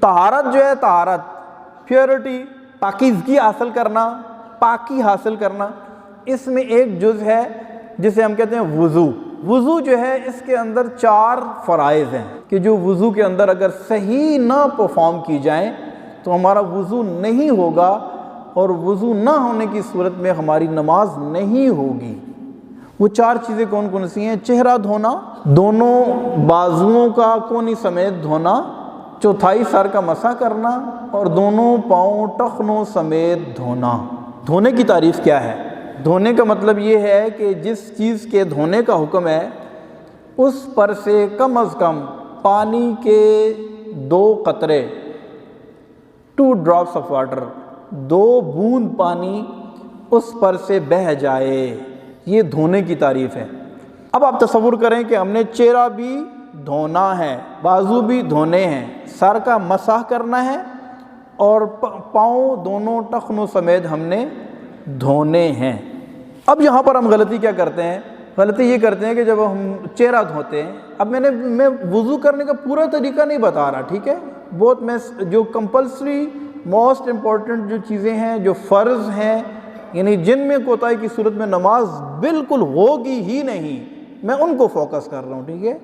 طہارت جو ہے، طہارت پیورٹی، پاکیزگی حاصل کرنا، پاکی حاصل کرنا، اس میں ایک جز ہے جسے ہم کہتے ہیں وضو۔ وضو جو ہے اس کے اندر 4 فرائض ہیں کہ جو وضو کے اندر اگر صحیح نہ پرفارم کی جائیں تو ہمارا وضو نہیں ہوگا، اور وضو نہ ہونے کی صورت میں ہماری نماز نہیں ہوگی۔ وہ 4 چیزیں کون کون سی ہیں؟ چہرہ دھونا، دونوں بازوؤں کا کونی سمیت دھونا، چوتھائی سر کا مسح کرنا، اور دونوں پاؤں ٹخنوں سمیت دھونا۔ دھونے کی تعریف کیا ہے؟ دھونے کا مطلب یہ ہے کہ جس چیز کے دھونے کا حکم ہے اس پر سے کم از کم پانی کے 2 قطرے، 2 ڈراپس آف واٹر، 2 بوند پانی اس پر سے بہہ جائے، یہ دھونے کی تعریف ہے۔ اب آپ تصور کریں کہ ہم نے چہرہ بھی دھونا ہے، بازو بھی دھونے ہیں، سر کا مسح کرنا ہے، اور پاؤں دونوں ٹخنوں سمیت ہم نے دھونے ہیں۔ اب یہاں پر ہم غلطی کیا کرتے ہیں؟ غلطی یہ کرتے ہیں کہ جب ہم چہرہ دھوتے ہیں، اب میں وضو کرنے کا پورا طریقہ نہیں بتا رہا، ٹھیک ہے، بہت میں جو کمپلسری موسٹ امپورٹنٹ جو چیزیں ہیں، جو فرض ہیں، یعنی جن میں کوتاہی کی صورت میں نماز بالکل ہوگی ہی نہیں، میں ان کو فوکس کر رہا ہوں، ٹھیک ہے۔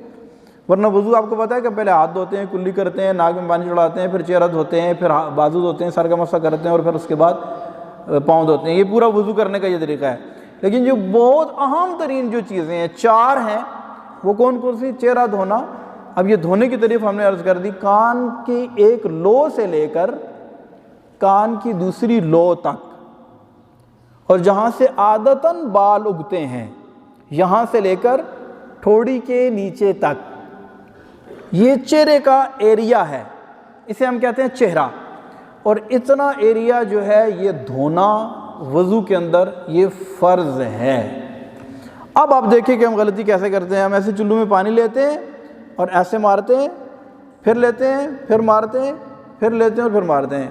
ورنہ وضو آپ کو پتہ ہے کہ پہلے ہاتھ دھوتے ہیں، کلی کرتے ہیں، ناک میں پانی چڑھاتے ہیں، پھر چہرہ دھوتے ہیں، پھر بازو دھوتے ہیں، سر کا مسح کرتے ہیں، اور پھر اس کے بعد پاؤں دھوتے ہیں۔ یہ پورا وضو کرنے کا یہ طریقہ ہے۔ لیکن جو بہت اہم ترین جو چیزیں ہیں، 4 ہیں، وہ کون کون سی؟ چہرہ دھونا۔ اب یہ دھونے کی تعریف ہم نے عرض کر دی، کان کی ایک لو سے لے کر کان کی دوسری لو تک، اور جہاں سے عادتاً بال اگتے ہیں یہاں سے لے کر ٹھوڑی کے نیچے تک، یہ چہرے کا ایریا ہے، اسے ہم کہتے ہیں چہرہ۔ اور اتنا ایریا جو ہے یہ دھونا وضو کے اندر یہ فرض ہے۔ اب آپ دیکھیں کہ ہم غلطی کیسے کرتے ہیں۔ ہم ایسے چلو میں پانی لیتے ہیں اور ایسے مارتے ہیں، پھر لیتے ہیں، پھر مارتے ہیں، پھر لیتے ہیں اور پھر مارتے ہیں۔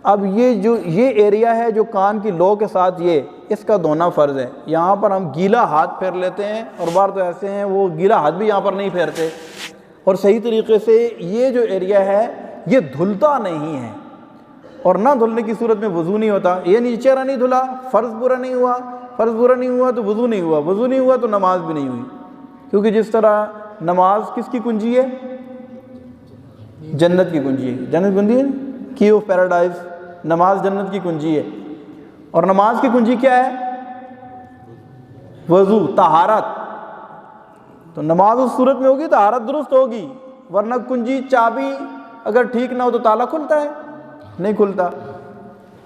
اب یہ ایریا ہے جو کان کی لو کے ساتھ، یہ اس کا دھونا فرض ہے۔ یہاں پر ہم گیلا ہاتھ پھیر لیتے ہیں، اور بار تو ایسے ہیں وہ گیلا ہاتھ بھی یہاں پر نہیں پھیرتے، اور صحیح طریقے سے یہ جو ایریا ہے یہ دھلتا نہیں ہے، اور نہ دھلنے کی صورت میں وضو نہیں ہوتا۔ یہ نہیں چہرہ نہیں دھلا، فرض پورا نہیں ہوا، فرض پورا نہیں ہوا تو وضو نہیں ہوا، وضو نہیں ہوا تو نماز بھی نہیں ہوئی۔ کیونکہ جس طرح نماز کس کی کنجی ہے؟ جنت کی کنجی ہے۔ جنت کنجی ہے، کی آف پیراڈائز، نماز جنت کی کنجی ہے۔ اور نماز کی کنجی کیا ہے؟ وضو، طہارت۔ تو نماز اس صورت میں ہوگی طہارت درست ہوگی، ورنہ کنجی چابی اگر ٹھیک نہ ہو تو تالا کھلتا ہے؟ نہیں کھلتا۔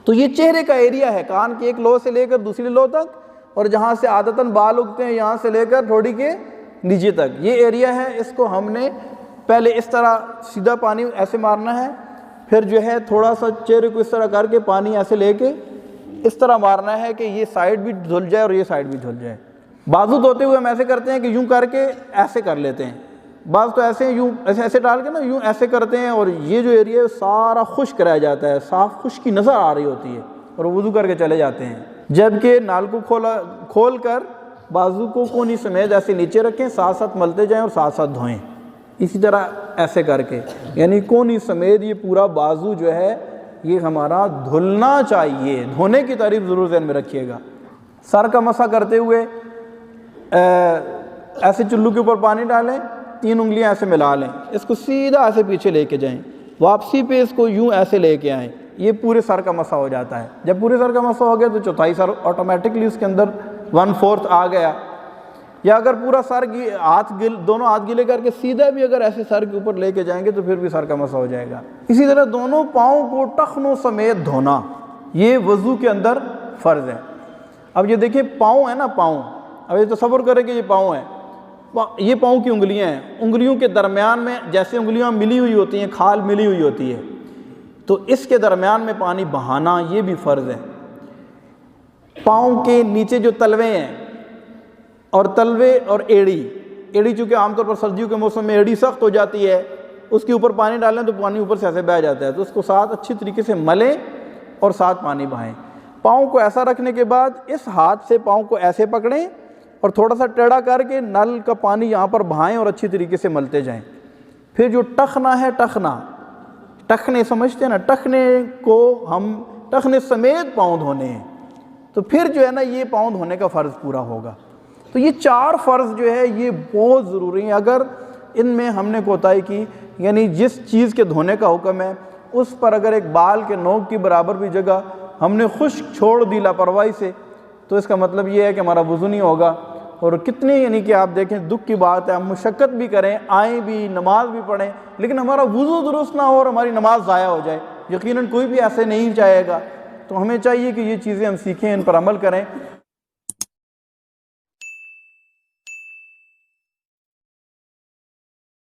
تو یہ چہرے کا ایریا ہے، کان کی ایک لو سے لے کر دوسری لو تک، اور جہاں سے عادتاً بال اگتے ہیں یہاں سے لے کر ٹھوڑی کے نیچے تک، یہ ایریا ہے۔ اس کو ہم نے پہلے اس طرح سیدھا پانی ایسے مارنا ہے، پھر جو ہے تھوڑا سا چہرے کو اس طرح کر کے پانی ایسے لے کے اس طرح مارنا ہے کہ یہ سائڈ بھی دھل جائے اور یہ سائڈ بھی دھل جائے۔ بازو دھوتے ہوئے ہم ایسے کرتے ہیں کہ یوں کر کے ایسے کر لیتے ہیں، بعض تو ایسے یوں ایسے ڈال کے نا یوں ایسے کرتے ہیں، اور یہ جو ایریا ہے سارا خشک رہ جاتا ہے، صاف خشکی نظر آ رہی ہوتی ہے، اور وضو کر کے چلے جاتے ہیں۔ جبکہ نال کو کھول کر بازو کو کونی سمیت ایسے نیچے رکھیں، ساتھ ساتھ ملتے جائیں اور ساتھ ساتھ دھوئیں، اسی طرح ایسے کر کے، یعنی کونی سمیت یہ پورا بازو جو ہے یہ ہمارا دھلنا چاہیے۔ دھونے کی تعریف ضرور ذہن میں رکھیے گا۔ سر کا مسح کرتے ہوئے ایسے چلو کے اوپر پانی ڈالیں، 3 انگلیاں ایسے ملا لیں، اس کو سیدھا ایسے پیچھے لے کے جائیں، واپسی پہ اس کو یوں ایسے لے کے آئیں، یہ پورے سر کا مسح ہو جاتا ہے۔ جب پورے سر کا مسح ہو گیا تو چوتھائی سر آٹومیٹکلی اس کے اندر 1/4 آ گیا۔ یا اگر پورا سر دونوں ہاتھ گیلے کر کے سیدھا بھی اگر ایسے سر کے اوپر لے کے جائیں گے تو پھر بھی سر کا مسح ہو جائے گا۔ اسی طرح دونوں پاؤں کو ٹخنوں سمیت دھونا، یہ وضو کے اندر فرض ہے۔ اب یہ دیکھیں پاؤں ہے نا، پاؤں، اب یہ تصور کریں کہ یہ پاؤں ہے، یہ پاؤں کی انگلیاں ہیں، انگلیوں کے درمیان میں جیسے انگلیاں ملی ہوئی ہوتی ہیں، کھال ملی ہوئی ہوتی ہے، تو اس کے درمیان میں پانی بہانا یہ بھی فرض ہے۔ پاؤں کے نیچے جو تلوے ہیں، اور تلوے اور ایڑی چونکہ عام طور پر سردیوں کے موسم میں ایڑی سخت ہو جاتی ہے، اس کے اوپر پانی ڈالیں تو پانی اوپر سے ایسے بہہ جاتا ہے، تو اس کو ساتھ اچھی طریقے سے ملیں اور ساتھ پانی بہائیں۔ پاؤں کو ایسا رکھنے کے بعد اس ہاتھ سے پاؤں کو ایسے پکڑیں اور تھوڑا سا ٹیڑھا کر کے نل کا پانی یہاں پر بہائیں اور اچھی طریقے سے ملتے جائیں۔ پھر جو ٹخنا ہے، ٹخنے سمجھتے ہیں نا، ٹخنے کو ہم ٹخنے سمیت پاؤں دھونے ہیں، تو پھر جو ہے نا یہ پاؤں دھونے کا فرض پورا ہوگا۔ تو یہ 4 فرض جو ہے یہ بہت ضروری ہیں۔ اگر ان میں ہم نے کوتاہی کی، یعنی جس چیز کے دھونے کا حکم ہے اس پر اگر ایک بال کے نوک کی برابر بھی جگہ ہم نے خشک چھوڑ دی لاپرواہی سے، تو اس کا مطلب یہ ہے کہ ہمارا وضو نہیں ہوگا۔ اور کتنے یعنی کہ آپ دیکھیں دکھ کی بات ہے، ہم مشقت بھی کریں، آئیں بھی، نماز بھی پڑھیں، لیکن ہمارا وضو درست نہ ہو اور ہماری نماز ضائع ہو جائے، یقیناً کوئی بھی ایسے نہیں چاہے گا۔ تو ہمیں چاہیے کہ یہ چیزیں ہم سیکھیں، ان پر عمل کریں۔